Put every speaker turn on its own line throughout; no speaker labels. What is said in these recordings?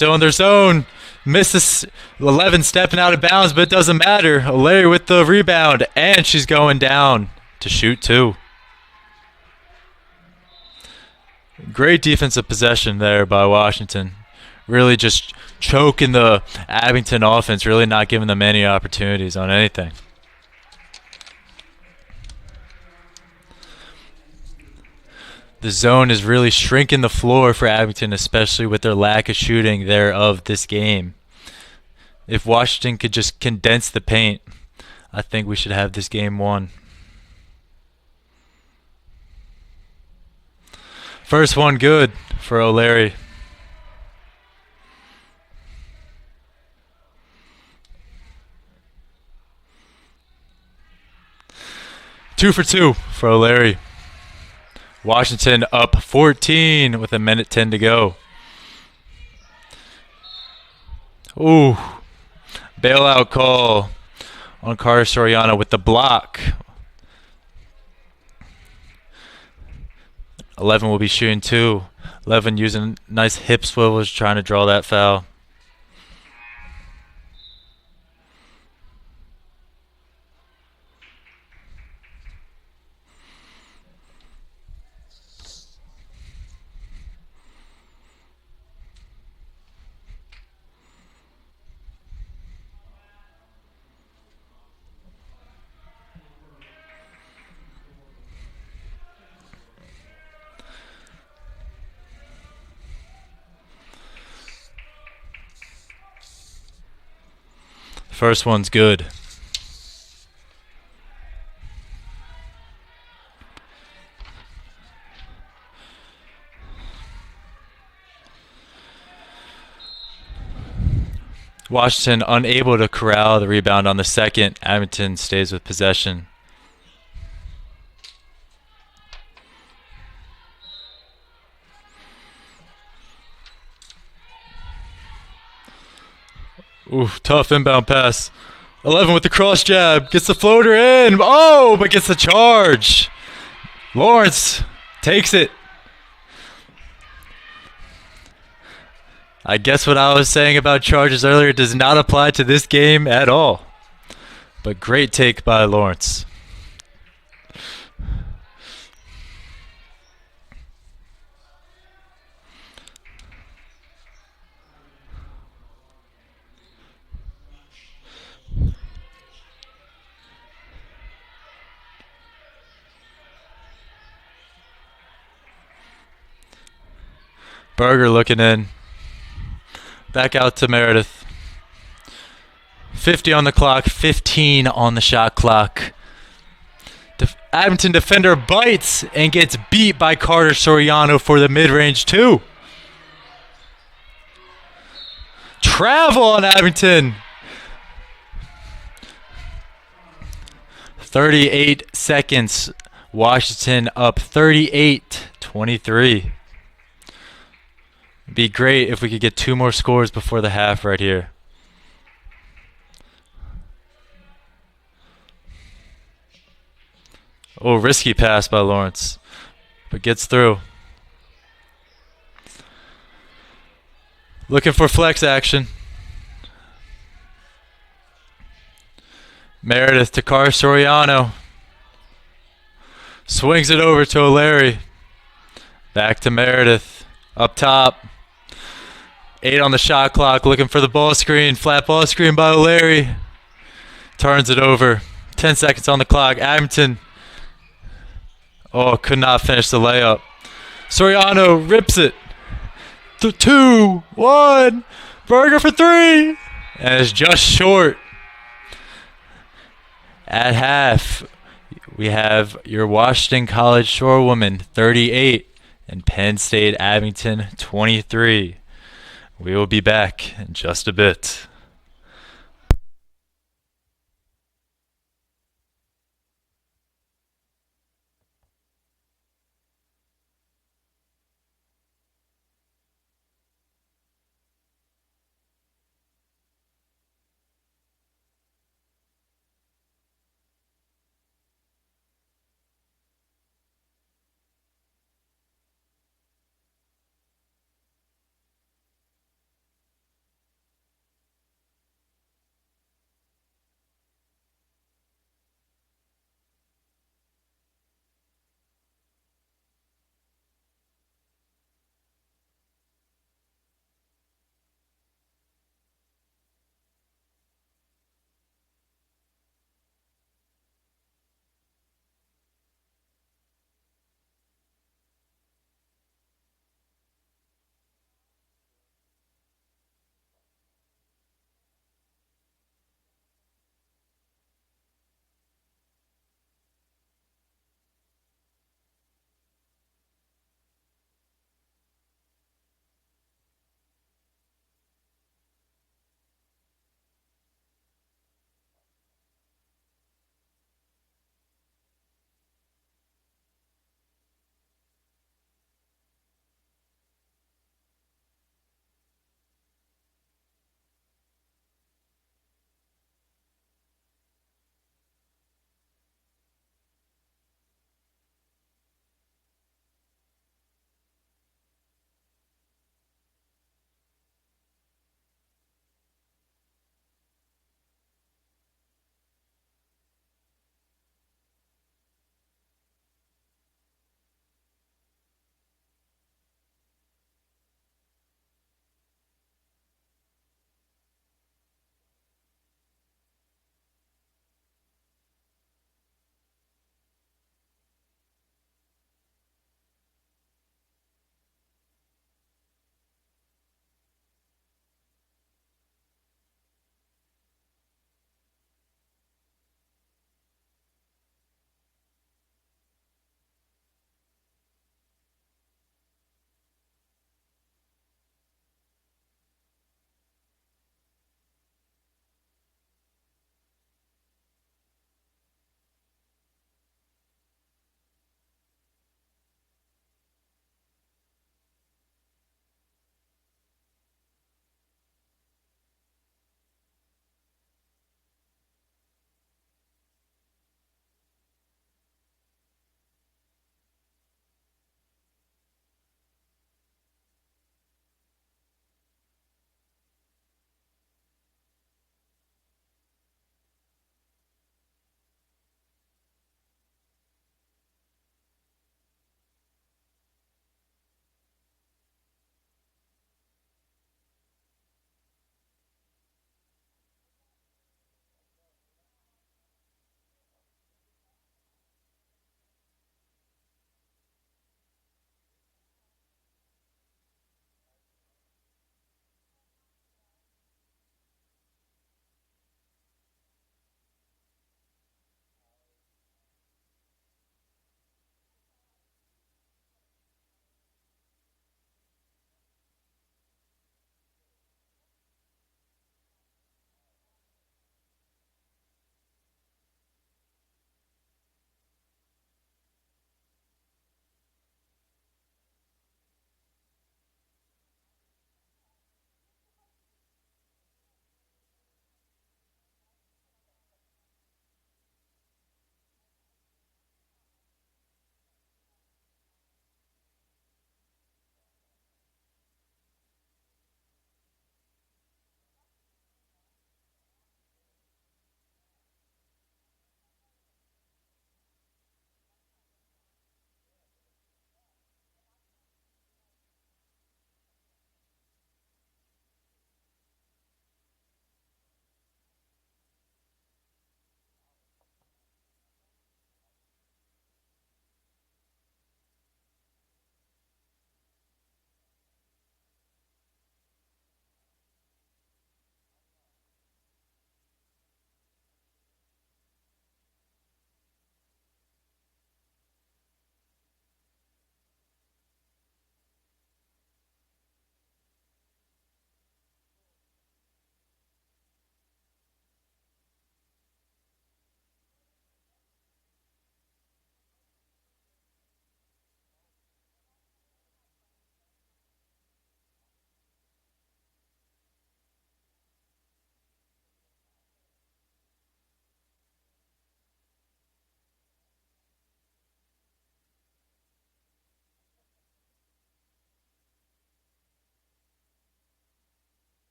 still in their zone. Misses 11 stepping out of bounds, but it doesn't matter. O'Leary with the rebound, and she's going down to shoot two. Great defensive possession there by Washington. Really just choking the Abington offense, really not giving them any opportunities on anything. The zone is really shrinking the floor for Abington, especially with their lack of shooting there of this game. If Washington could just condense the paint, I think we should have this game won. First one good for O'Leary. Two for two for O'Leary. Washington up 14 with 1:10 to go. Ooh. Bailout call on Carter Soriano with the block. 11 will be shooting two. 11 using nice hip swivels trying to draw that foul. First one's good. Washington unable to corral the rebound on the second. Abington stays with possession. Ooh, tough inbound pass. 11 with the cross jab. Gets the floater in. Oh, but gets the charge. Lawrence takes it. I guess what I was saying about charges earlier does not apply to this game at all. But great take by Lawrence. Berger looking in. Back out to Meredith. 50 on the clock, 15 on the shot clock. Abington defender bites and gets beat by Carter Soriano for the mid-range two. Travel on Abington. 38 seconds. Washington up 38-23. Be great if we could get two more scores before the half right here. Oh, risky pass by Lawrence, but gets through. Looking for flex action. Meredith to Carter Soriano. Swings it over to O'Leary. Back to Meredith. Up top. 8 on the shot clock, looking for the ball screen. Flat ball screen by O'Leary. Turns it over. 10 seconds on the clock. Abington. Oh, could not finish the layup. Soriano rips it. 2, 1. Berger for 3. And it's just short. At half, we have your Washington College Shorewomen 38 and Penn State Abington 23. We will be back in just a bit.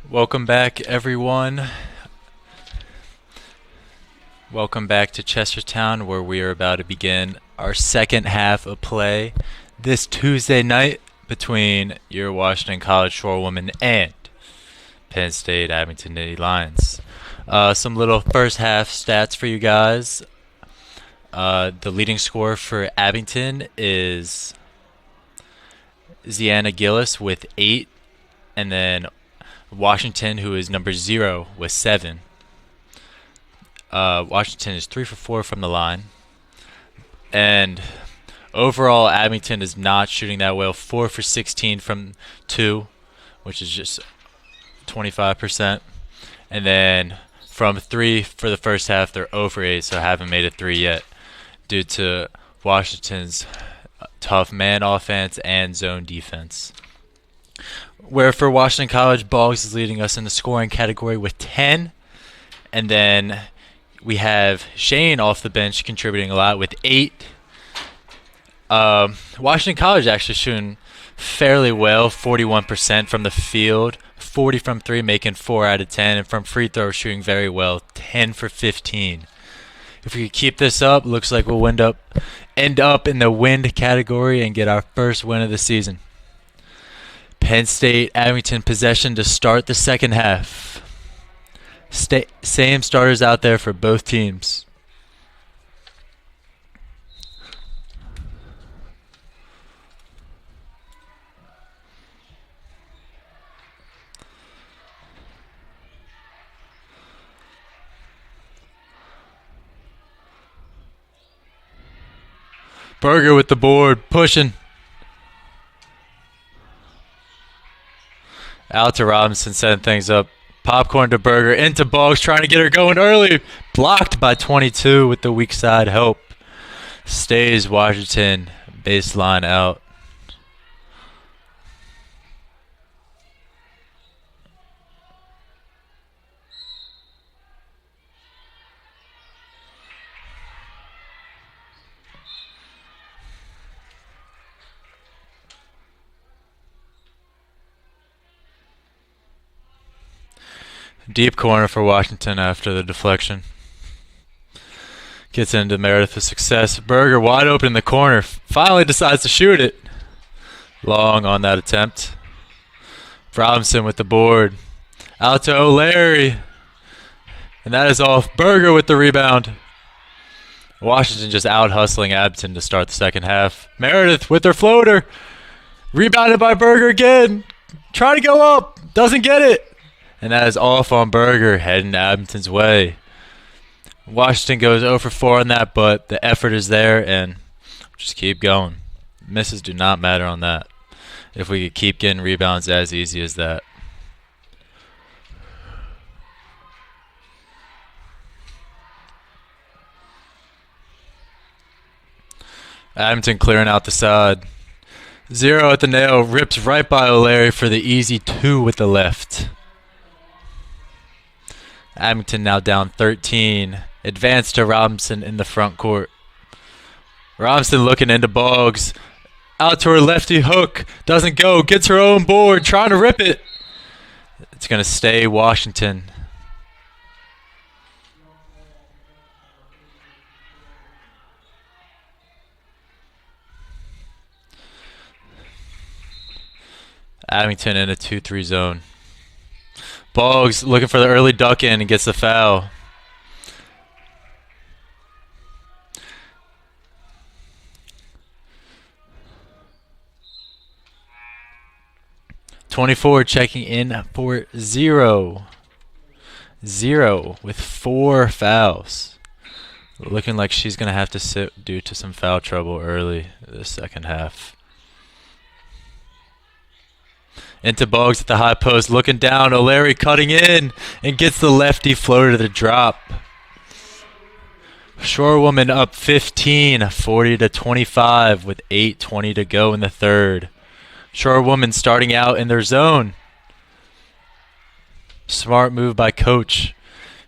Welcome back, everyone. Welcome back to Chestertown, where we are about to begin our second half of play this Tuesday night between your Washington College Shorewomen and Penn State Abington Nittany Lions. Some little first half stats for you guys. The leading scorer for Abington is Ziana Gillis with 8, and then Washington, who is number 0, with 7. Washington is 3 for 4 from the line. And overall, Abington is not shooting that well. 4 for 16 from 2, which is just 25%. And then from 3 for the first half, they're 0 for 8, so haven't made a 3 yet due to Washington's tough man offense and zone defense. Where for Washington College, Boggs is leading us in the scoring category with 10. And then we have Shane off the bench contributing a lot with 8. Washington College actually shooting fairly well, 41% from the field, 40 from 3, making 4 out of 10, and from free throw shooting very well, 10 for 15. If we could keep this up, looks like we'll end up in the win category and get our first win of the season. Penn State Abington possession to start the second half. Same starters out there for both teams. Berger with the board, pushing. Out to Robinson, setting things up. Popcorn to Berger, into Boggs, trying to get her going early. Blocked by 22 with the weak side help. Stays Washington, baseline out. Deep corner for Washington after the deflection. Gets into Meredith with success. Berger wide open in the corner. Finally decides to shoot it. Long on that attempt. Robinson with the board. Out to O'Leary. And that is off. Berger with the rebound. Washington just out hustling Abington to start the second half. Meredith with her floater. Rebounded by Berger again. Trying to go up. Doesn't get it. And that is off on Berger, heading Abington's way. Washington goes 0 for 4 on that, but the effort is there, and just keep going. Misses do not matter on that. If we could keep getting rebounds as easy as that. Abington clearing out the side. 0 at the nail, rips right by O'Leary for the easy 2 with the left. Abington now down 13. Advance to Robinson in the front court. Robinson looking into Boggs. Out to her lefty hook. Doesn't go. Gets her own board. Trying to rip it. It's going to stay Washington. Abington in a 2-3 zone. Boggs looking for the early duck in and gets the foul. .24 checking in for 0. 0 with 4 fouls. Looking like she's going to have to sit due to some foul trouble early this second half. Into Boggs at the high post, looking down. O'Leary cutting in and gets the lefty floater to the drop. Shorewoman up 15, 40-25 with 8:20 to go in the third. Shorewoman starting out in their zone. Smart move by coach,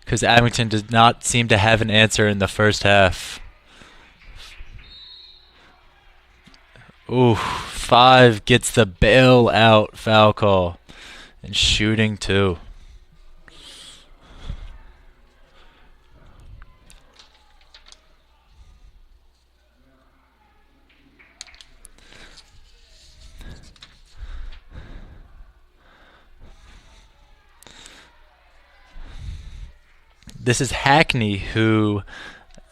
because Abington did not seem to have an answer in the first half. Ooh, 5 gets the bail out foul call. And shooting too. This is Hackney, who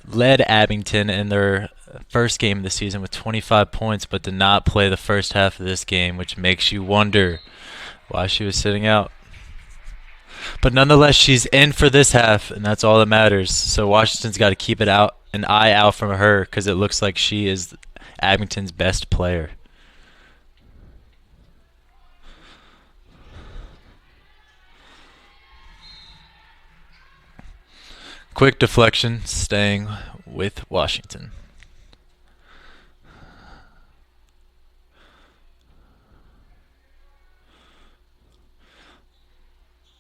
led Abington in their first game of the season with 25 points, but did not play the first half of this game, which makes you wonder why she was sitting out. But nonetheless, she's in for this half, and that's all that matters. So Washington's got to keep an eye out from her, because it looks like she is Abington's best player. Quick deflection, staying with Washington.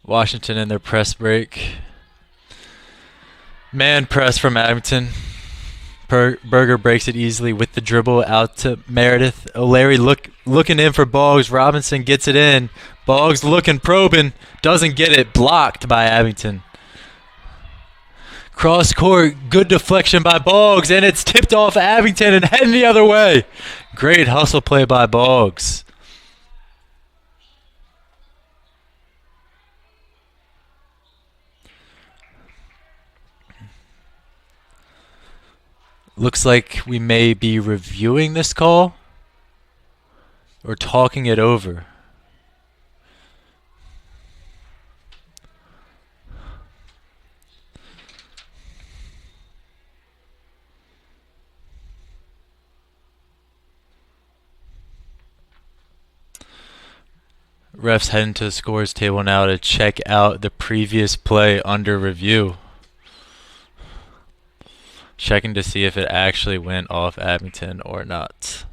Washington in their press break. Man press from Abington. Berger breaks it easily with the dribble out to Meredith. O'Leary looking in for Boggs. Robinson gets it in. Boggs looking, probing. Doesn't get it. Blocked by Abington. Cross court. Good deflection by Boggs. And it's tipped off Abington and heading the other way. Great hustle play by Boggs. Looks like we may be reviewing this call or talking it over. Refs heading to the scores table now to check out the previous play under review. Checking to see if it actually went off Abington or not.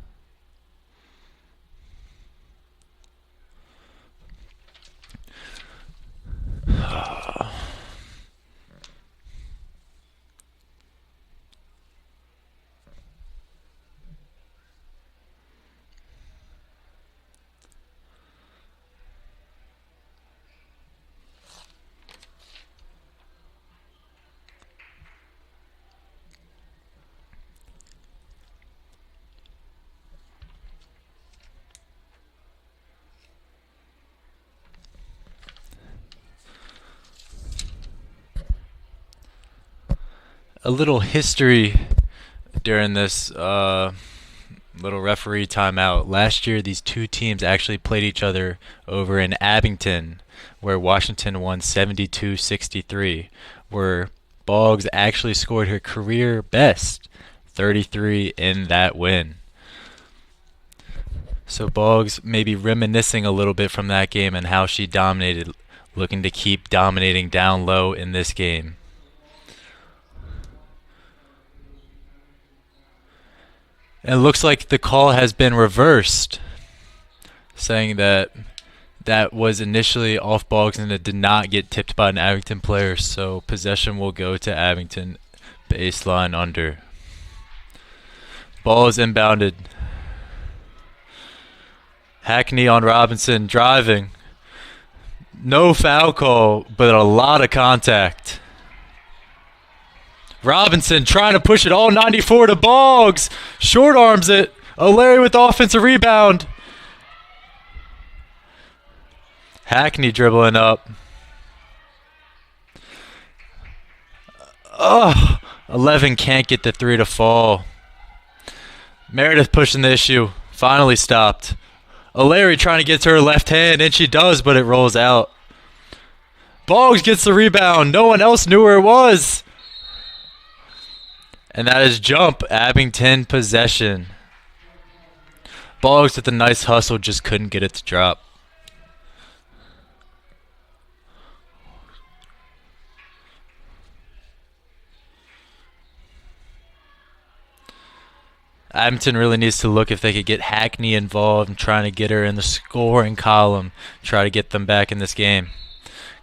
A little history during this little referee timeout. Last year, these two teams actually played each other over in Abington, where Washington won 72-63, where Boggs actually scored her career best, 33 in that win. So Boggs may be reminiscing a little bit from that game and how she dominated, looking to keep dominating down low in this game. It looks like the call has been reversed, saying that that was initially off Boggs and it did not get tipped by an Abington player, so possession will go to Abington, baseline under. Ball is inbounded. Hackney on Robinson, driving. No foul call, but a lot of contact. Robinson trying to push it all 94 to Boggs. Short arms it. O'Leary with the offensive rebound. Hackney dribbling up. 11 can't get the three to fall. Meredith pushing the issue. Finally stopped. O'Leary trying to get to her left hand, and she does, but it rolls out. Boggs gets the rebound. No one else knew where it was. And that is jump. Abington possession. Boggs with a nice hustle, just couldn't get it to drop. Abington really needs to look if they could get Hackney involved and trying to get her in the scoring column, try to get them back in this game.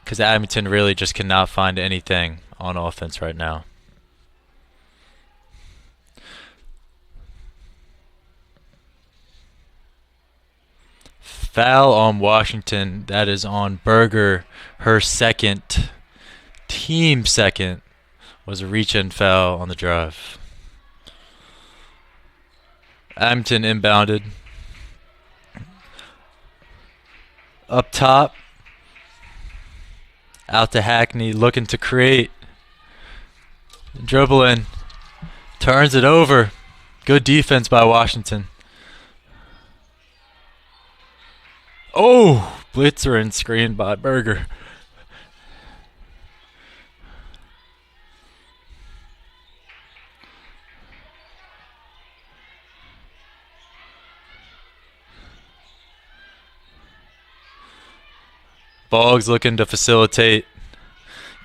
Because Abington really just cannot find anything on offense right now. Foul on Washington. That is on Berger. Her second, team second, was a reach-in foul on the drive. Abington inbounded. Up top. Out to Hackney, looking to create. Dribbling. Turns it over. Good defense by Washington. Oh! Blitzer and screen by Berger. Boggs looking to facilitate.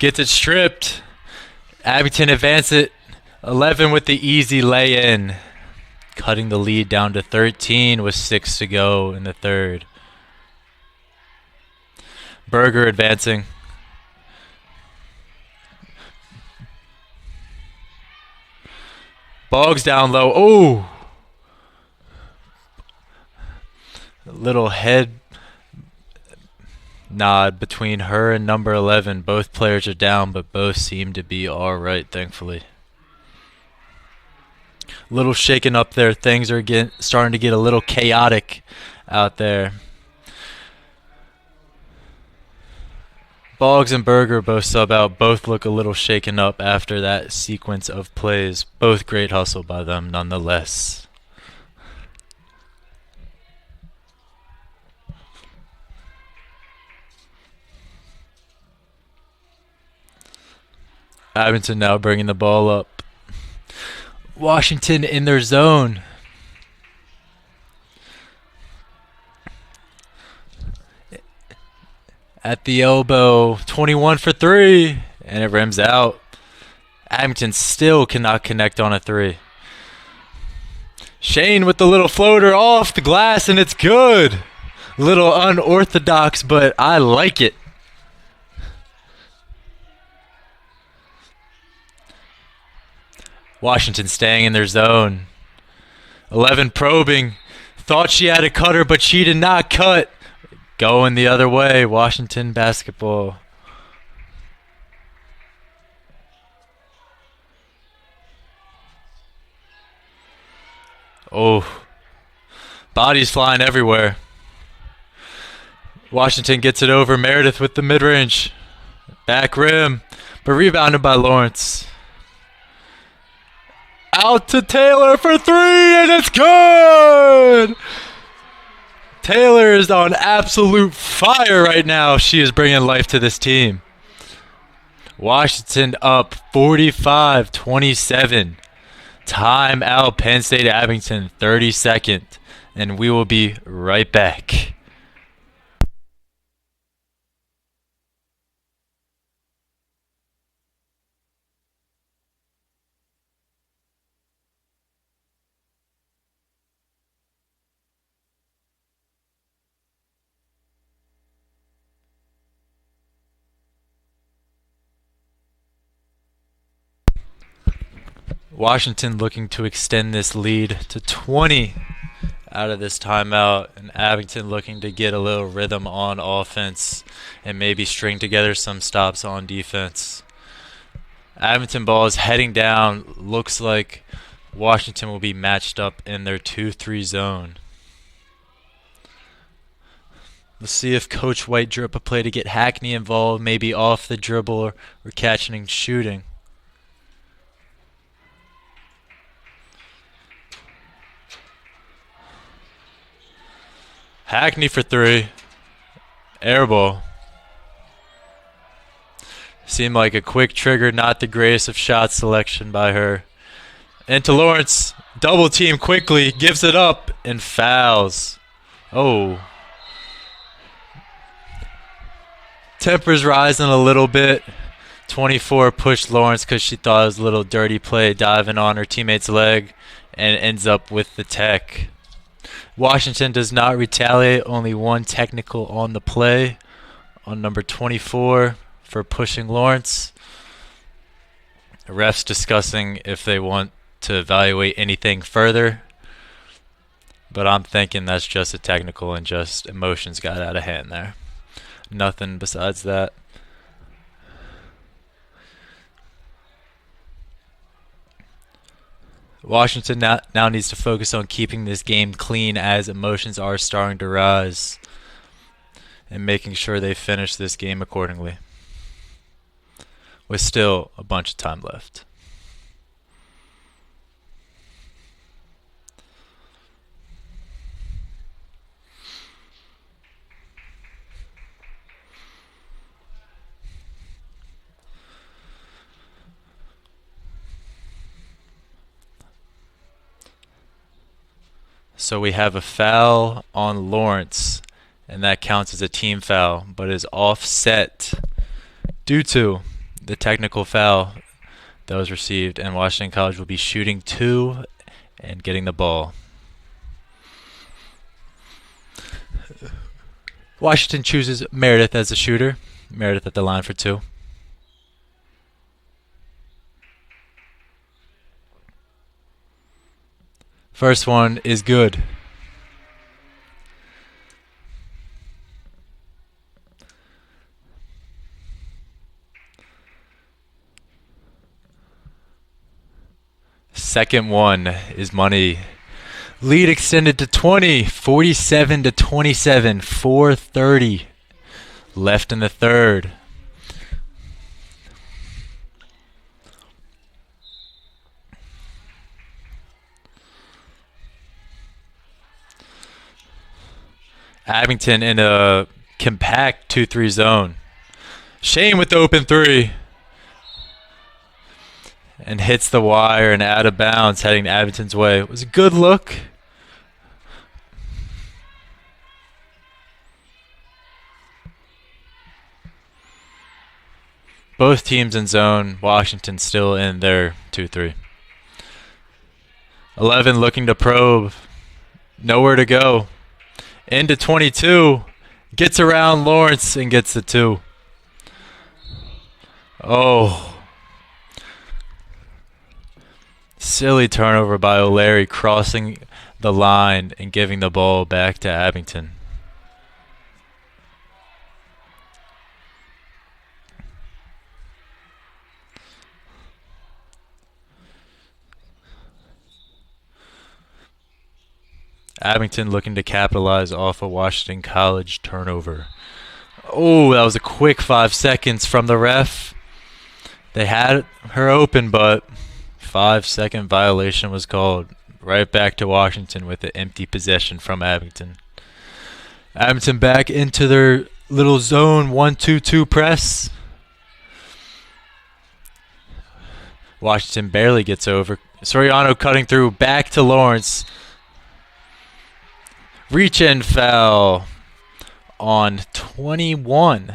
Gets it stripped. Abington advance it. 11 with the easy lay-in. Cutting the lead down to 13 with 6 to go in the third. Berger advancing. Boggs down low. Oh! A little head nod between her and number 11. Both players are down, but both seem to be alright, thankfully. A little shaken up there. Things are starting to get a little chaotic out there. Boggs and Berger both sub out. Both look a little shaken up after that sequence of plays. Both great hustle by them nonetheless. Abington now bringing the ball up. Washington in their zone. At the elbow, 21 for 3, and it rims out. Abington still cannot connect on a 3. Shane with the little floater off the glass, and it's good. Little unorthodox, but I like it. Washington staying in their zone. 11 probing. Thought she had a cutter, but she did not cut. Going the other way. Washington basketball. Oh. Bodies flying everywhere. Washington gets it over. Meredith with the mid-range. Back rim. But rebounded by Lawrence. Out to Taylor for 3, and it's good! Taylor is on absolute fire right now. She is bringing life to this team. Washington up 45-27. Time out, Penn State Abington, 32nd. And we will be right back. Washington looking to extend this lead to 20 out of this timeout, and Abington looking to get a little rhythm on offense and maybe string together some stops on defense. Abington ball is heading down. Looks like Washington will be matched up in their 2-3 zone. Let's see if Coach White drew up a play to get Hackney involved, maybe off the dribble or catching and shooting. Hackney for 3. Air ball. Seemed like a quick trigger, not the greatest of shot selection by her. Into Lawrence. Double team quickly. Gives it up and fouls. Oh. Tempers rising a little bit. 24 pushed Lawrence because she thought it was a little dirty play, diving on her teammate's leg, and ends up with the tech. Washington does not retaliate, only one technical on the play on number 24 for pushing Lawrence. The refs discussing if they want to evaluate anything further, but I'm thinking that's just a technical and just emotions got out of hand there. Nothing besides that. Washington now needs to focus on keeping this game clean as emotions are starting to rise and making sure they finish this game accordingly with still a bunch of time left. So we have a foul on Lawrence, and that counts as a team foul, but is offset due to the technical foul that was received, and Washington College will be shooting 2 and getting the ball. Washington chooses Meredith as the shooter. Meredith at the line for 2. First one is good. Second one is money. Lead extended to 20, 47 to 27, 4:30 left in the third. Abington in a compact 2-3 zone. Shane with the open 3. And hits the wire and out of bounds, heading Abington's way. It was a good look. Both teams in zone. Washington still in their 2-3. 11 looking to probe. Nowhere to go. Into 22. Gets around Lawrence and gets the 2. Oh. Silly turnover by O'Leary, crossing the line and giving the ball back to Abington. Abington looking to capitalize off a Washington College turnover. Oh, that was a quick 5 seconds from the ref. They had her open, but 5-second violation was called. Right back to Washington with an empty possession from Abington. Abington back into their little zone 1-2-2 press. Washington barely gets over. Soriano cutting through, back to Lawrence. Reach and foul on 21.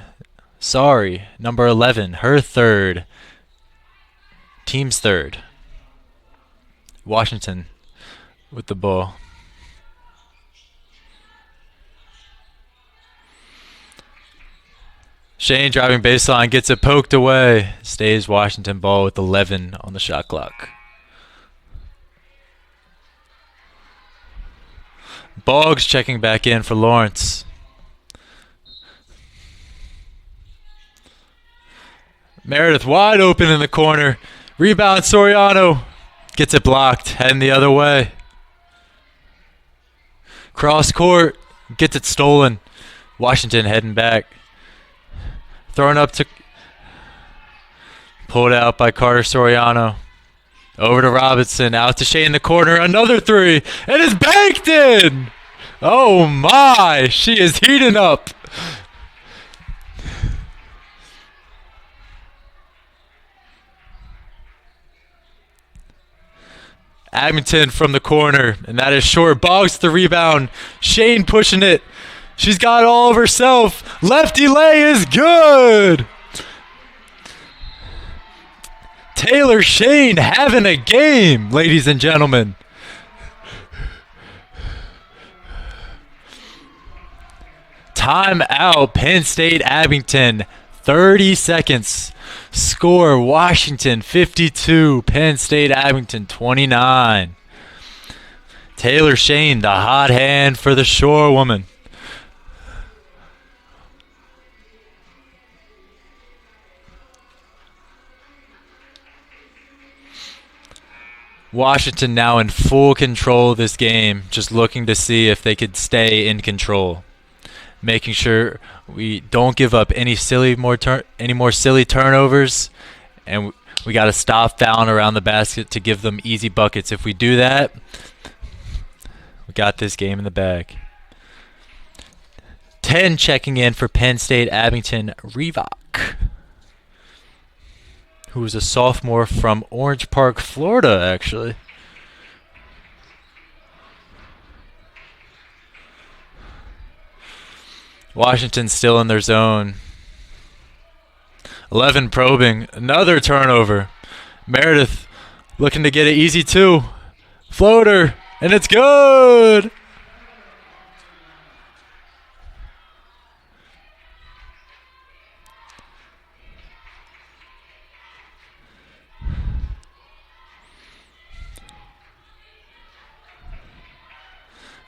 Sorry, number 11, her third. Team's third. Washington with the ball. Shane driving baseline, gets it poked away. Stays Washington ball with 11 on the shot clock. Boggs checking back in for Lawrence. Meredith wide open in the corner. Rebound Soriano. Gets it blocked, heading the other way. Cross court, gets it stolen. Washington heading back. Thrown up to... Pulled out by Carter Soriano. Over to Robinson, out to Shea in the corner, another 3, and it's banked in! Oh my, she is heating up. Abington from the corner, and that is short. Boggs the rebound. Shane pushing it. She's got it all of herself. Lefty lay is good. Taylor Shane having a game, ladies and gentlemen. Time out. Penn State Abington. 30 seconds. Score Washington 52, Penn State Abington 29. Taylor Shane, the hot hand for the Shore woman. Washington now in full control of this game, just looking to see if they could stay in control. Making sure we don't give up any more silly turnovers, and we got to stop fouling around the basket to give them easy buckets. If we do that, we got this game in the bag. 10 checking in for Penn State Abington, Revok, who is a sophomore from Orange Park, Florida, actually. Washington still in their zone. 11 probing. Another turnover. Meredith looking to get it easy too. Floater. And it's good.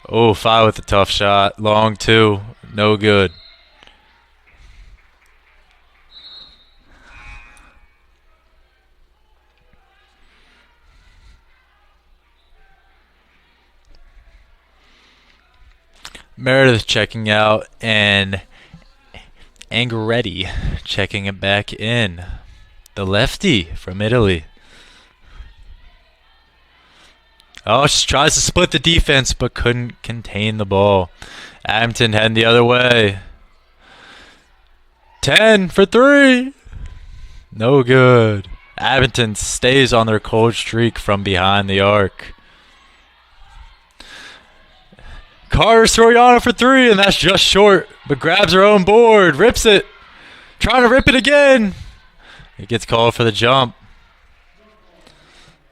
Oh, 5 with a tough shot. Long 2. No good. Meredith checking out and Angaretti checking it back in. The lefty from Italy. Oh, she tries to split the defense but couldn't contain the ball. Abington heading the other way. 10 for 3. No good. Abington stays on their cold streak from behind the arc. Carter Soriano for 3, and that's just short, but grabs her own board, rips it, trying to rip it again. It gets called for the jump.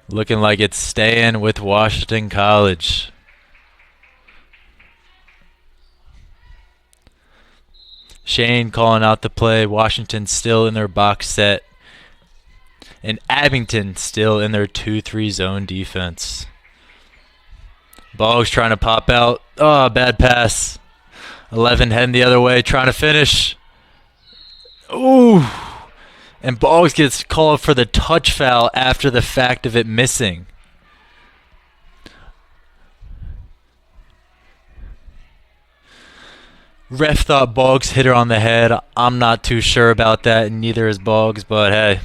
Looking like it's staying with Washington College. Shane calling out the play. Washington still in their box set. And Abington still in their 2-3 zone defense. Boggs trying to pop out. Oh, bad pass. 11 heading the other way, trying to finish. Ooh. And Boggs gets called for the touch foul after the fact of it missing. Ref thought Boggs hit her on the head. I'm not too sure about that, and neither is Boggs, but hey,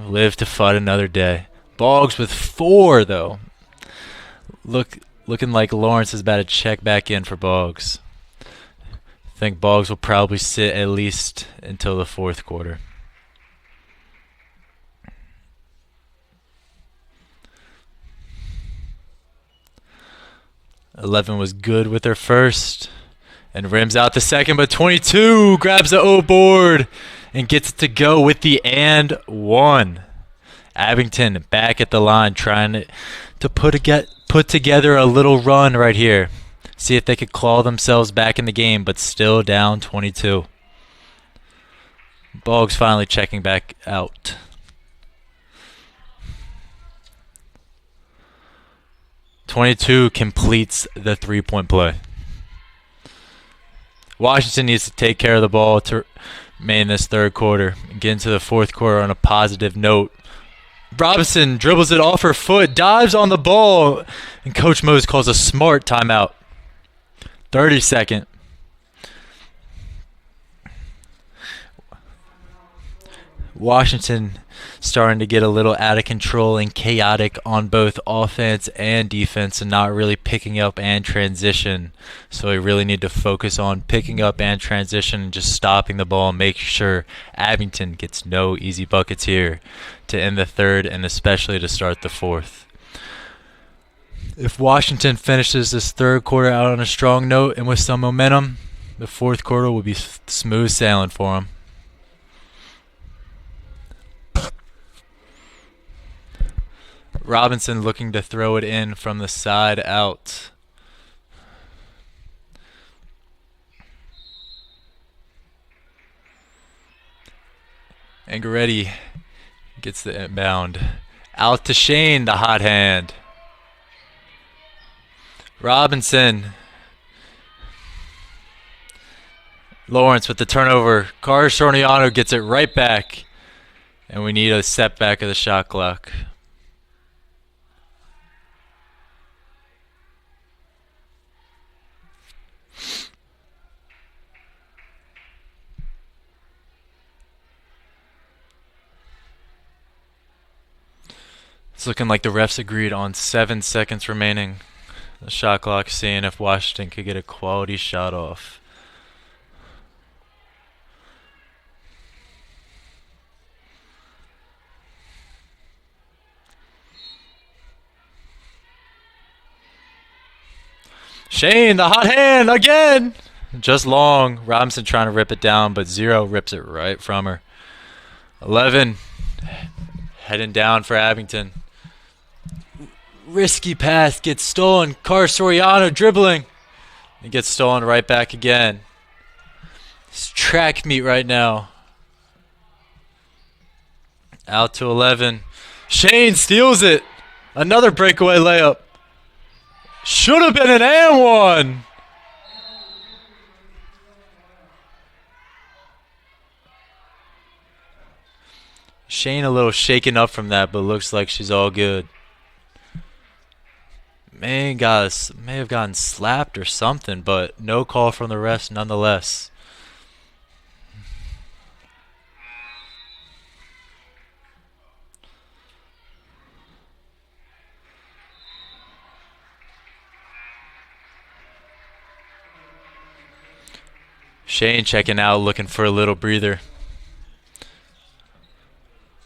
live to fight another day. Boggs with 4, though. Looking like Lawrence is about to check back in for Boggs. I think Boggs will probably sit at least until the 4th quarter. 11 was good with her first and rims out the second, but 22 grabs the O board and gets it to go with the and 1. Abington back at the line trying to put together a little run right here. See if they could claw themselves back in the game, but still down 22. Boggs finally checking back out. .22 completes the 3-point play. Washington needs to take care of the ball to remain this 3rd quarter and get into the 4th quarter on a positive note. Robinson dribbles it off her foot, dives on the ball, and Coach Mose calls a smart timeout. 30-second. Washington starting to get a little out of control and chaotic on both offense and defense and not really picking up and transition. So we really need to focus on picking up and transition and just stopping the ball and making sure Abington gets no easy buckets here to end the 3rd and especially to start the 4th. If Washington finishes this 3rd quarter out on a strong note and with some momentum, the 4th quarter will be smooth sailing for them. Robinson looking to throw it in from the side out. Angaretti gets the inbound. Out to Shane, the hot hand. Robinson. Lawrence with the turnover. Carter Sorniano gets it right back. And we need a setback of the shot clock. It's looking like the refs agreed on 7 seconds remaining. The shot clock seeing if Washington could get a quality shot off. Shane, the hot hand again. just long. Robinson trying to rip it down, but 0 rips it right from her. 11 heading down for Abington. Risky pass gets stolen. Soriano dribbling. It gets stolen right back again. It's track meet right now. Out to 11. Shane steals it. Another breakaway layup. Should have been an and one. Shane a little shaken up from that, but looks like she's all good. May have gotten slapped or something, but no call from the refs nonetheless. Shane checking out, looking for a little breather.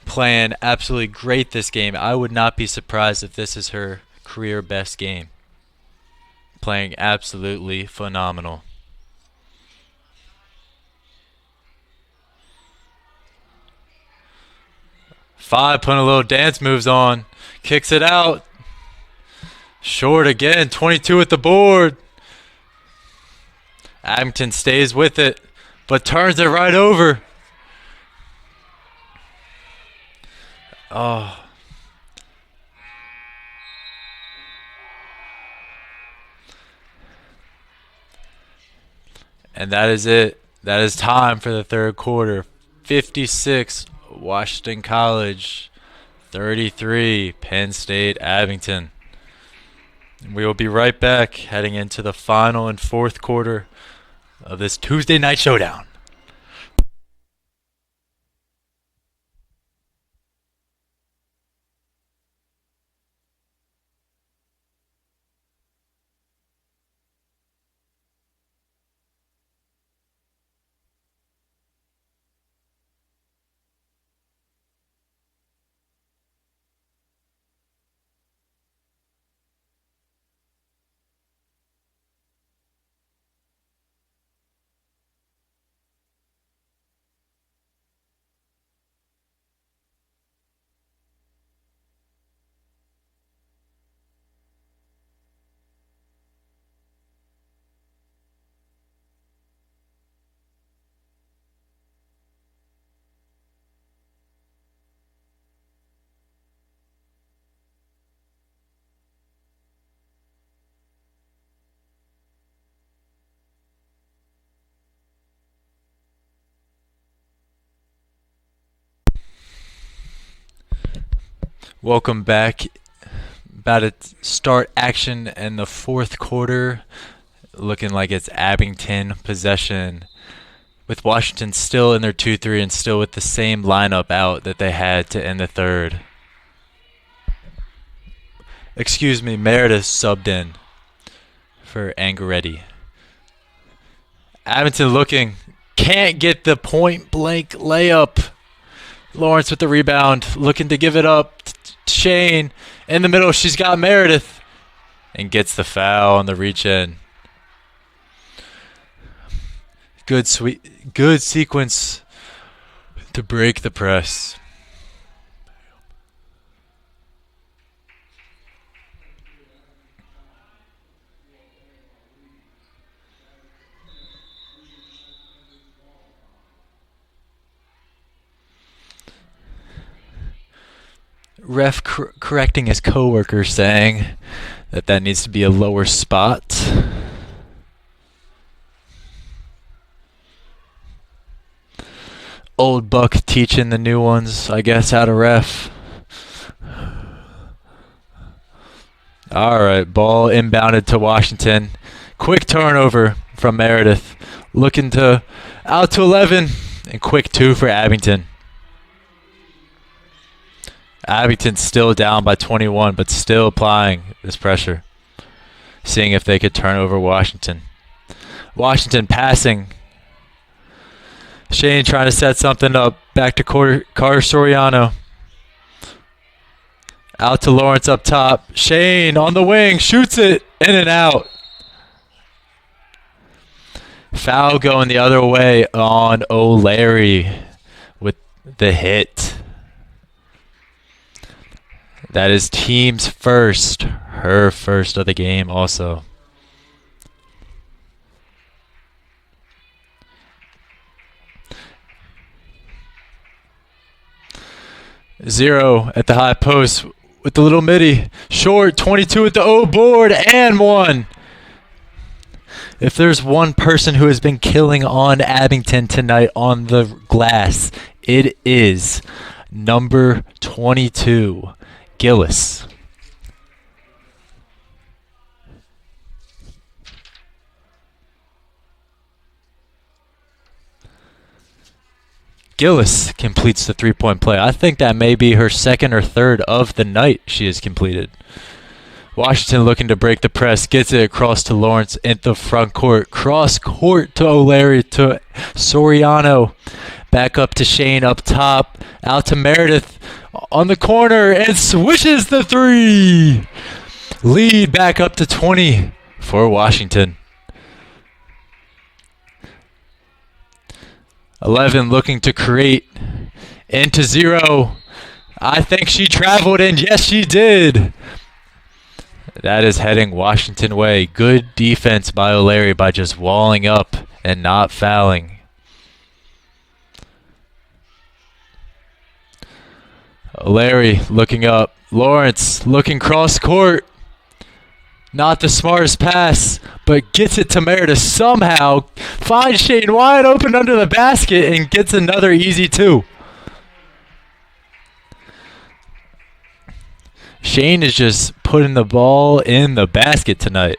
Playing absolutely great this game. I would not be surprised if this is her career best game. Playing absolutely phenomenal. Five putting a little dance moves on. Kicks it out. Short again. 22 at the board. Abington stays with it, but turns it right over. Oh. And that is it. That is time for the third quarter. 56, Washington College. 33, Penn State Abington. We will be right back heading into the final and fourth quarter of this Tuesday night showdown. Welcome back. About to start action in the fourth quarter. Looking like it's Abington possession, with Washington still in their 2-3 and still with the same lineup out that they had to end the third. Excuse me, Meredith subbed in for Angaretti. Abington looking. Can't get the point blank layup. Lawrence with the rebound. Looking to give it up. Shane in the middle. She's got Meredith. And gets the foul on the reach in. Good sequence to break the press. Ref correcting his coworker, saying that needs to be a lower spot. Old Buck teaching the new ones, I guess, how to ref. All right, ball inbounded to Washington. Quick turnover from Meredith. Looking to out to 11, and quick 2 for Abington. Abington still down by 21, but still applying this pressure. Seeing if they could turn over Washington. Washington passing. Shane trying to set something up. Back to Carter Soriano. Out to Lawrence up top. Shane on the wing. Shoots it. In and out. Foul going the other way on O'Leary with the hit. That is team's first. Her first of the game also. Zero at the high post with the little midi. Short, 22 at the O board, and one. If there's one person who has been killing on Abington tonight on the glass, it is number 22, Gillis. Gillis completes the three-point play. I think that may be her second or third of the night she has completed. Washington looking to break the press. Gets it across to Lawrence in the front court. Cross court to O'Leary to Soriano. Back up to Shane up top. Out to Meredith on the corner and swishes the three. Lead back up to 20 for Washington. 11 looking to create into 0. I think she traveled, and yes, she did. That is heading Washington way. Good defense by O'Leary by just walling up and not fouling. O'Leary looking up. Lawrence looking cross court. Not the smartest pass, but gets it to Meredith somehow. Finds Shane wide open under the basket and gets another easy two. Shane is just putting the ball in the basket tonight.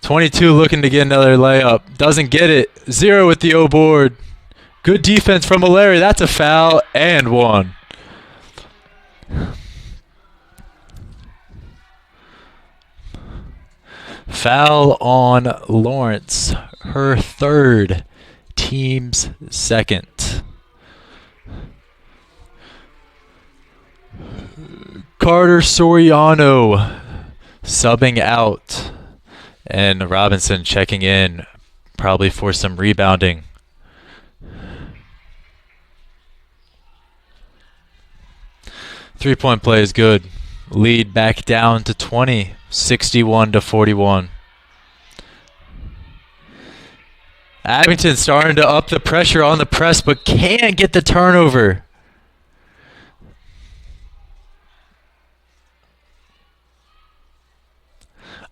22 looking to get another layup. Doesn't get it. 0 with the O board. Good defense from O'Leary. That's a foul and one. Foul on Lawrence. Her third. Team's second. Carter Soriano subbing out. And Robinson checking in, probably for some rebounding. Three-point play is good. Lead back down to 20, 61-41. Abington starting to up the pressure on the press, but can't get the turnover.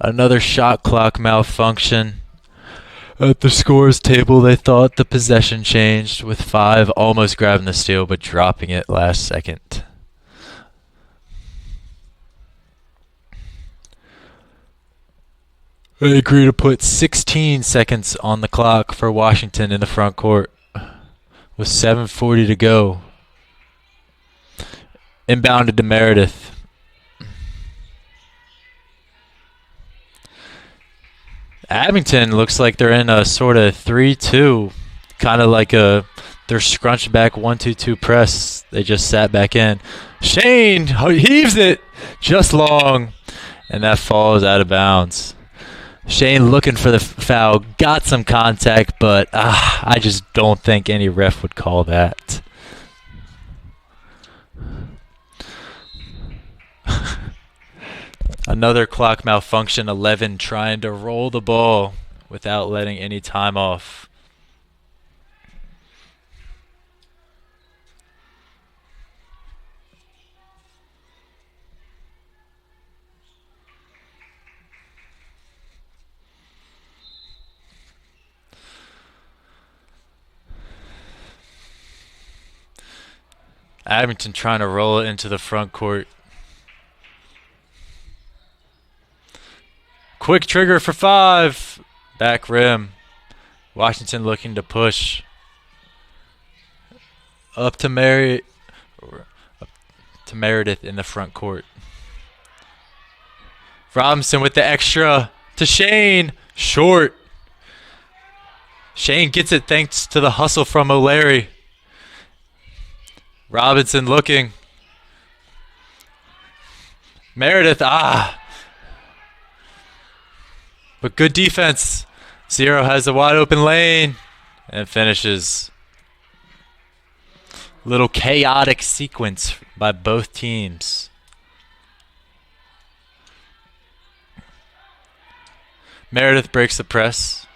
Another shot clock malfunction. At the scores table, they thought the possession changed, with 5 almost grabbing the steal but dropping it last second. They agree to put 16 seconds on the clock for Washington in the front court with 7:40 to go. Inbounded to Meredith. Abington looks like they're in a sort of 3-2, kind of like they're scrunched back 1-2-2 press. They just sat back in. Shane heaves it just long, and that falls out of bounds. Shane looking for the foul, got some contact, but I just don't think any ref would call that. Another clock malfunction, 11 trying to roll the ball without letting any time off. Abington trying to roll it into the front court. Quick trigger for 5. Back rim. Washington looking to push. Up to Meredith in the front court. Robinson with the extra to Shane. Short. Shane gets it thanks to the hustle from O'Leary. Robinson looking. Meredith, but good defense. Zero has a wide open lane and finishes. Little chaotic sequence by both teams. Meredith breaks the press.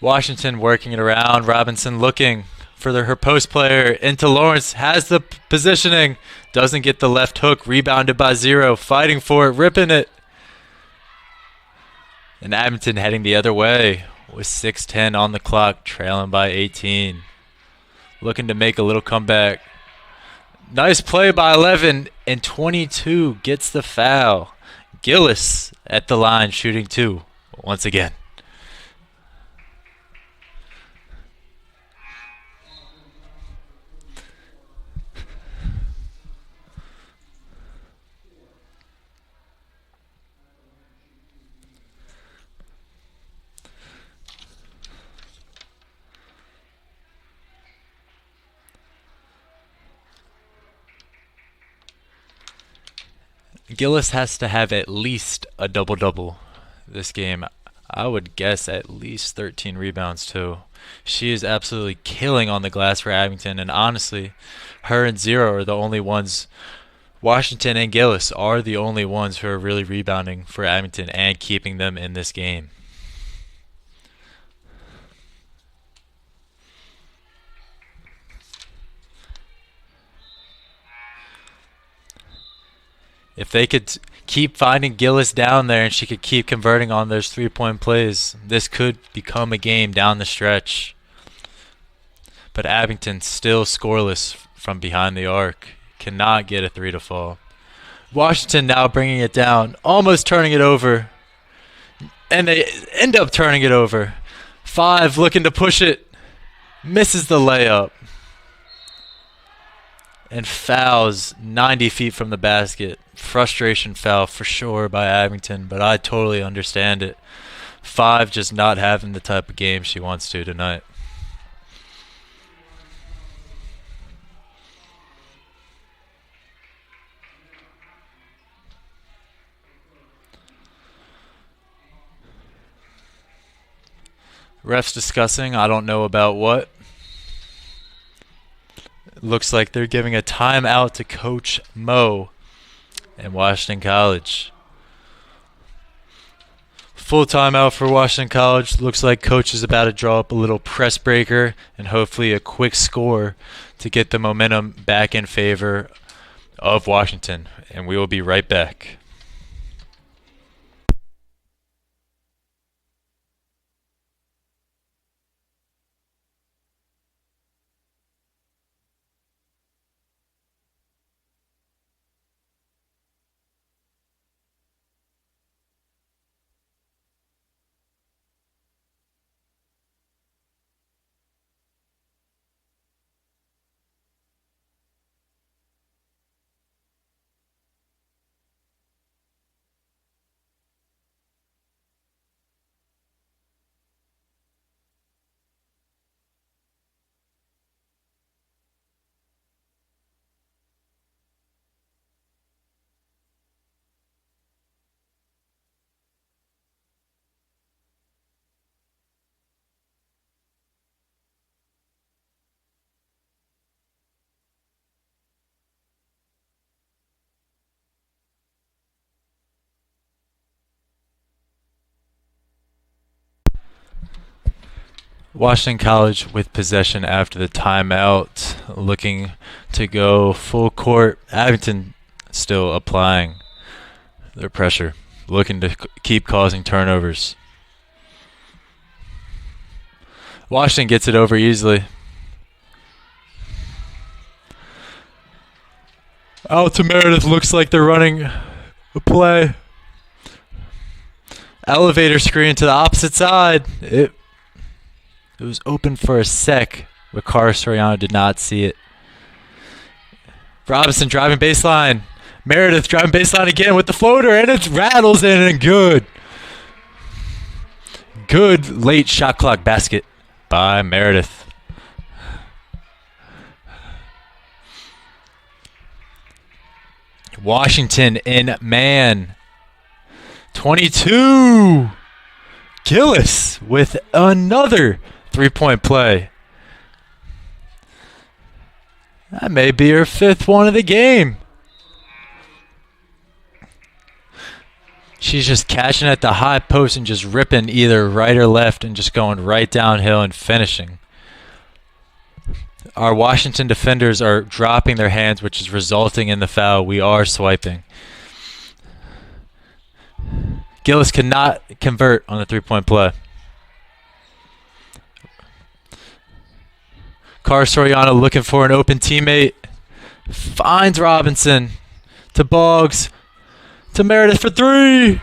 Washington working it around. Robinson looking for her post player into Lawrence. Has the positioning. Doesn't get the left hook. Rebounded by Zero. Fighting for it. Ripping it. And Abington heading the other way with 6:10 on the clock. Trailing by 18. Looking to make a little comeback. Nice play by 11. And 22 gets the foul. Gillis at the line shooting 2 once again. Gillis has to have at least a double-double this game. I would guess at least 13 rebounds too. She is absolutely killing on the glass for Abington, and honestly, her and Zero are the only ones. Washington and Gillis are the only ones who are really rebounding for Abington and keeping them in this game. If they could keep finding Gillis down there and she could keep converting on those 3-point plays, this could become a game down the stretch. But Abington still scoreless from behind the arc. Cannot get a 3 to fall. Washington now bringing it down, almost turning it over. And they end up turning it over. 5 looking to push it. Misses the layup. And fouls 90 feet from the basket. Frustration foul for sure by Abington, but I totally understand it. 5 just not having the type of game she wants to tonight. Refs discussing, I don't know about what. Looks like they're giving a timeout to Coach Mo in Washington College. Full timeout for Washington College. Looks like Coach is about to draw up a little press breaker and hopefully a quick score to get the momentum back in favor of Washington. And we will be right back. Washington College with possession after the timeout, looking to go full court. Abington still applying their pressure, looking to keep causing turnovers. Washington gets it over easily. Out to Meredith, looks like they're running a play. Elevator screen to the opposite side. It was open for a sec, but Cara Soriano did not see it. Robinson driving baseline. Meredith driving baseline again with the floater, and it rattles in and good. Good late shot clock basket by Meredith. Washington in man. 22. Gillis with another 3-point play. That may be her 5th one of the game. She's just catching at the high post and just ripping either right or left and just going right downhill and finishing. Our Washington defenders are dropping their hands, which is resulting in the foul. We are swiping. Gillis cannot convert on the 3-point play. Carter Soriano looking for an open teammate. Finds Robinson. To Boggs. To Meredith for 3.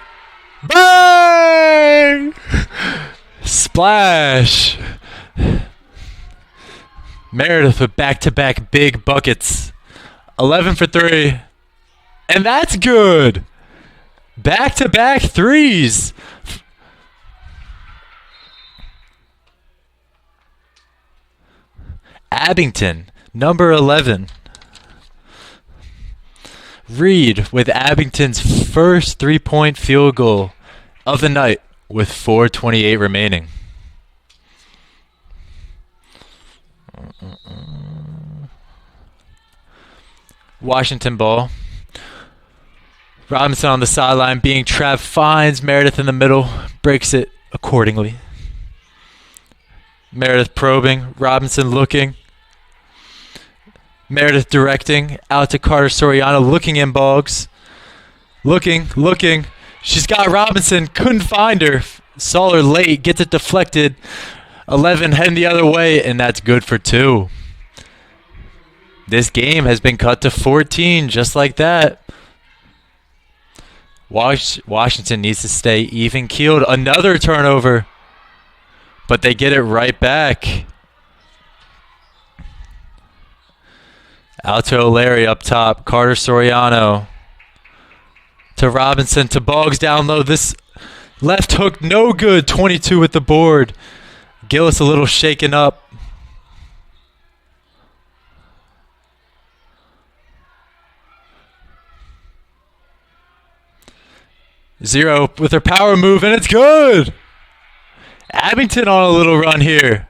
Bang! Splash. Meredith with back-to-back big buckets. 11 for 3. And that's good. Back-to-back threes. Abington, number 11. Reed with Abington's first 3-point field goal of the night with 4:28 remaining. Washington ball. Robinson on the sideline being trapped, finds Meredith in the middle, breaks it accordingly. Meredith probing, Robinson looking. Meredith directing, out to Carter Soriano, looking in Boggs. Looking. She's got Robinson, couldn't find her. Saw her late, gets it deflected. 11 heading the other way, and that's good for 2. This game has been cut to 14, just like that. Washington needs to stay even-keeled. Another turnover, but they get it right back. Out to O'Leary up top. Carter Soriano. To Robinson. To Boggs down low. This left hook no good. 22 with the board. Gillis a little shaken up. Zero with her power move, and it's good. Abington on a little run here.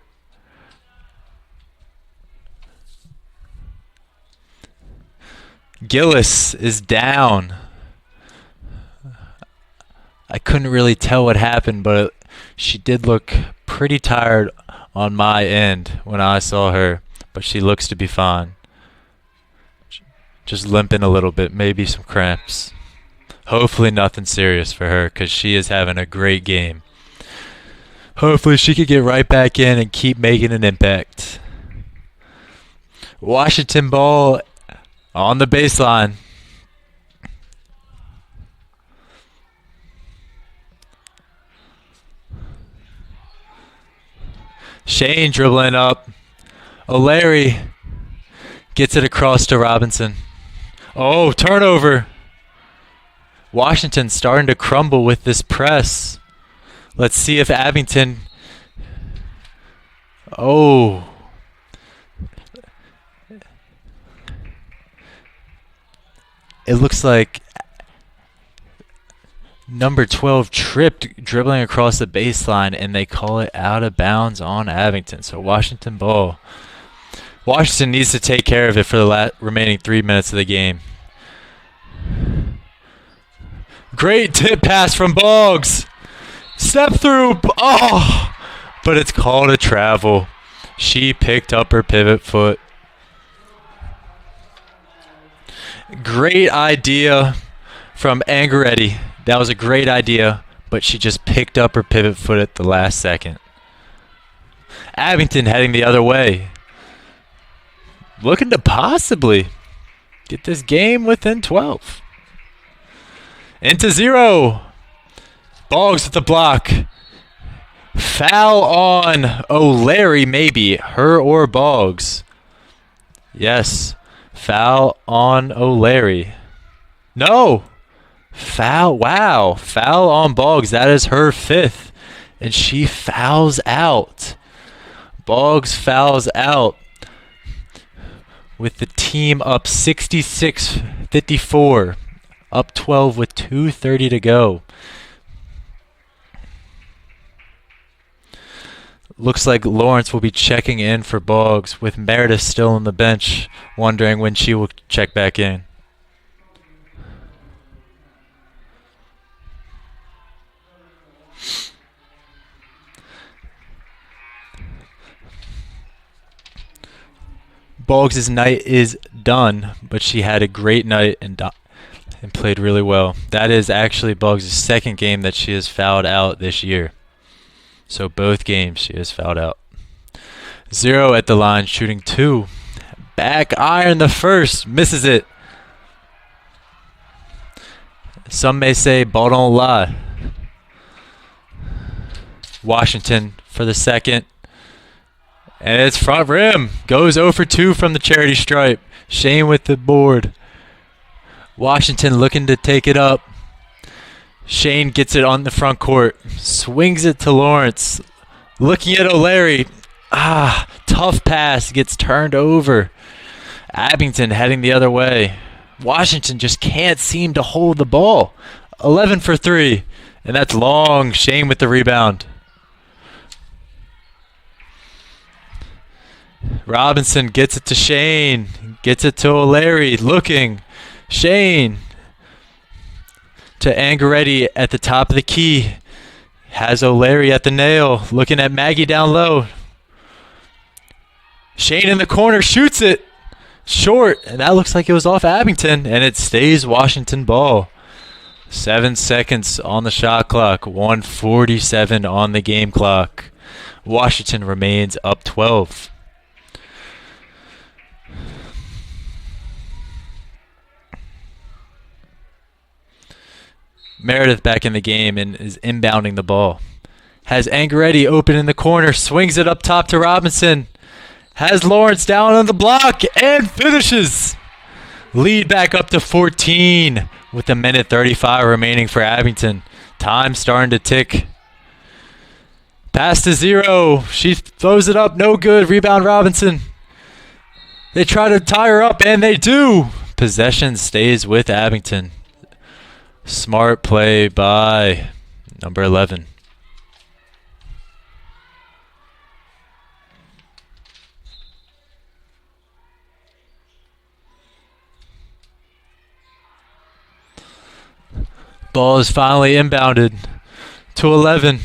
Gillis is down. I couldn't really tell what happened, but she did look pretty tired on my end when I saw her, but she looks to be fine. Just limping a little bit, maybe some cramps. Hopefully nothing serious for her, because she is having a great game. Hopefully she could get right back in and keep making an impact. Washington ball on the baseline. Shane dribbling up. O'Leary gets it across to Robinson. Oh, turnover. Washington starting to crumble with this press. Let's see if Abington... Oh. It looks like number 12 tripped dribbling across the baseline, and they call it out of bounds on Abington. So Washington ball. Washington needs to take care of it for the remaining 3 minutes of the game. Great tip pass from Boggs. Step through. Oh, but it's called a travel. She picked up her pivot foot. Great idea from Angaretti. That was a great idea, but she just picked up her pivot foot at the last second. Abington heading the other way. Looking to possibly get this game within 12. Into 0. Boggs with the block. Foul on O'Leary, maybe. Her or Boggs. Yes. Foul on O'Leary. No. Foul. Wow. Foul on Boggs. That is her 5th. And she fouls out. Boggs fouls out. With the team up 66-54. Up 12 with 2:30 to go. Looks like Lawrence will be checking in for Boggs, with Meredith still on the bench, wondering when she will check back in. Boggs' night is done, but she had a great night and played really well. That is actually Boggs' second game that she has fouled out this year. So both games she has fouled out. 0 at the line, shooting 2. Back iron the first, misses it. Some may say ball don't lie. Washington for the second. And it's front rim. Goes 0 for 2 from the charity stripe. Shane with the board. Washington looking to take it up. Shane gets it on the front court. Swings it to Lawrence. Looking at O'Leary. Tough pass. Gets turned over. Abington heading the other way. Washington just can't seem to hold the ball. 11 for 3. And that's long. Shane with the rebound. Robinson gets it to Shane. Gets it to O'Leary. Looking. Shane. To Angaretti at the top of the key. Has O'Leary at the nail. Looking at Maggie down low. Shane in the corner. Shoots it. Short. And that looks like it was off Abington. And it stays Washington ball. 7 seconds on the shot clock. 1:47 on the game clock. Washington remains up 12. Meredith back in the game and is inbounding the ball. Has Angaretti open in the corner. Swings it up top to Robinson. Has Lawrence down on the block and finishes. Lead back up to 14 with a minute 35 remaining for Abington. Time starting to tick. Pass to 0. She throws it up. No good. Rebound Robinson. They try to tie her up and they do. Possession stays with Abington. Smart play by number 11. Ball is finally inbounded to 11.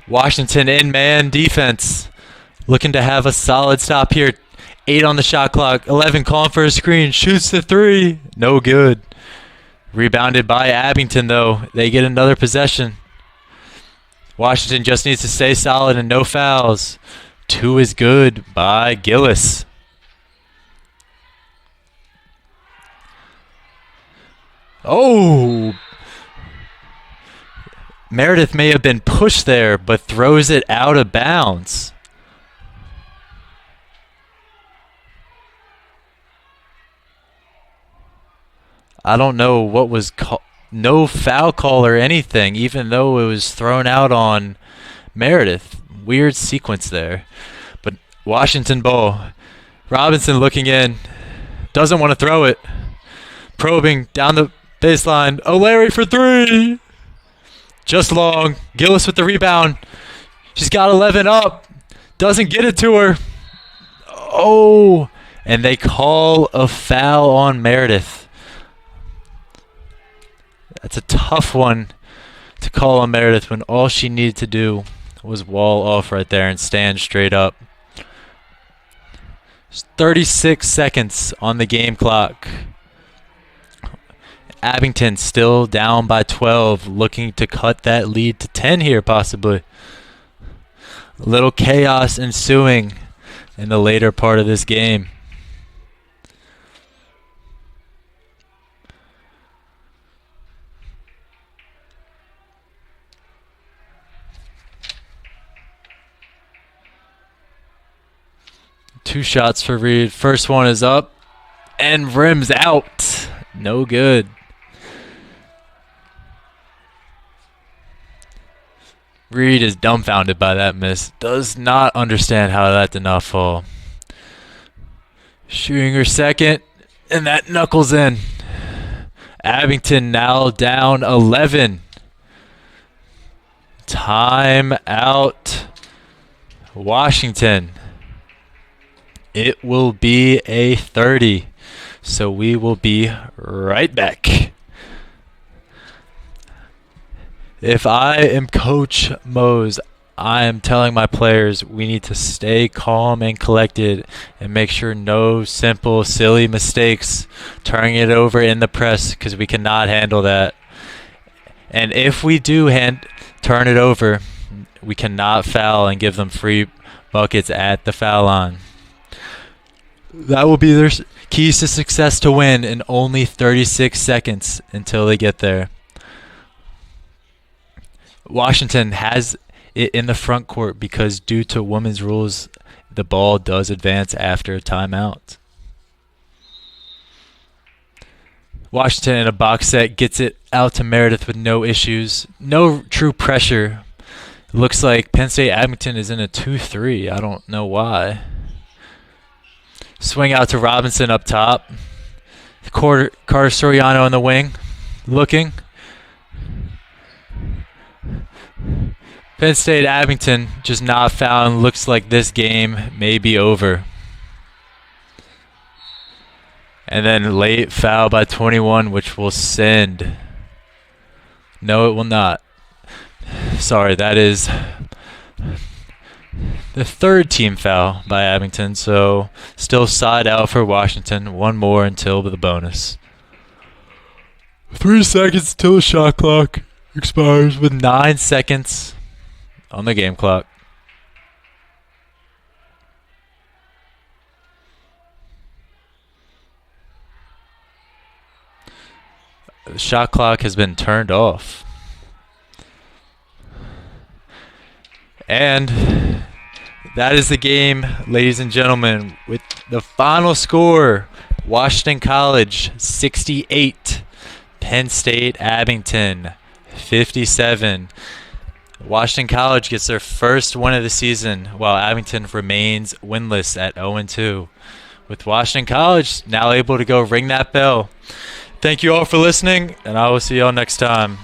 Washington in man defense. Looking to have a solid stop here. 8 on the shot clock. 11 calling for a screen. Shoots the 3. No good. Rebounded by Abington, though. They get another possession. Washington just needs to stay solid and no fouls. 2 is good by Gillis. Oh! Meredith may have been pushed there, but throws it out of bounds. I don't know what was no foul call or anything, even though it was thrown out on Meredith. Weird sequence there. But Washington ball. Robinson looking in. Doesn't want to throw it. Probing down the baseline. O'Leary for 3. Just long. Gillis with the rebound. She's got 11 up. Doesn't get it to her. Oh. And they call a foul on Meredith. That's a tough one to call on Meredith when all she needed to do was wall off right there and stand straight up. 36 seconds on the game clock. Abington still down by 12, looking to cut that lead to 10 here possibly. A little chaos ensuing in the later part of this game. Two shots for Reed. First one is up and rims out. No good. Reed is dumbfounded by that miss. Does not understand how that did not fall. Shooting her second, and that knuckles in. Abington now down 11. Time out. Washington. It will be a 30. So we will be right back. If I am Coach Mose, I am telling my players we need to stay calm and collected and make sure no simple, silly mistakes turning it over in the press, because we cannot handle that. And if we do turn it over, we cannot foul and give them free buckets at the foul line. That will be their keys to success to win in only 36 seconds until they get there. Washington has it in the front court because due to women's rules, the ball does advance after a timeout. Washington in a box set gets it out to Meredith with no issues. No true pressure. Looks like Penn State Abington is in a 2-3. I don't know why. Swing out to Robinson up top. Carter Soriano in the wing. Looking. Penn State Abington just not found. Looks like this game may be over. And then late foul by 21, which will send. No, it will not. Sorry, that is the third team foul by Abington. So still side out for Washington. One more until the bonus. 3 seconds till the shot clock expires with 9 seconds on the game clock. The shot clock has been turned off. And that is the game, ladies and gentlemen, with the final score. Washington College 68, Penn State Abington 57. Washington College gets their first win of the season, while Abington remains winless at 0-2. With Washington College now able to go ring that bell. Thank you all for listening, and I will see you all next time.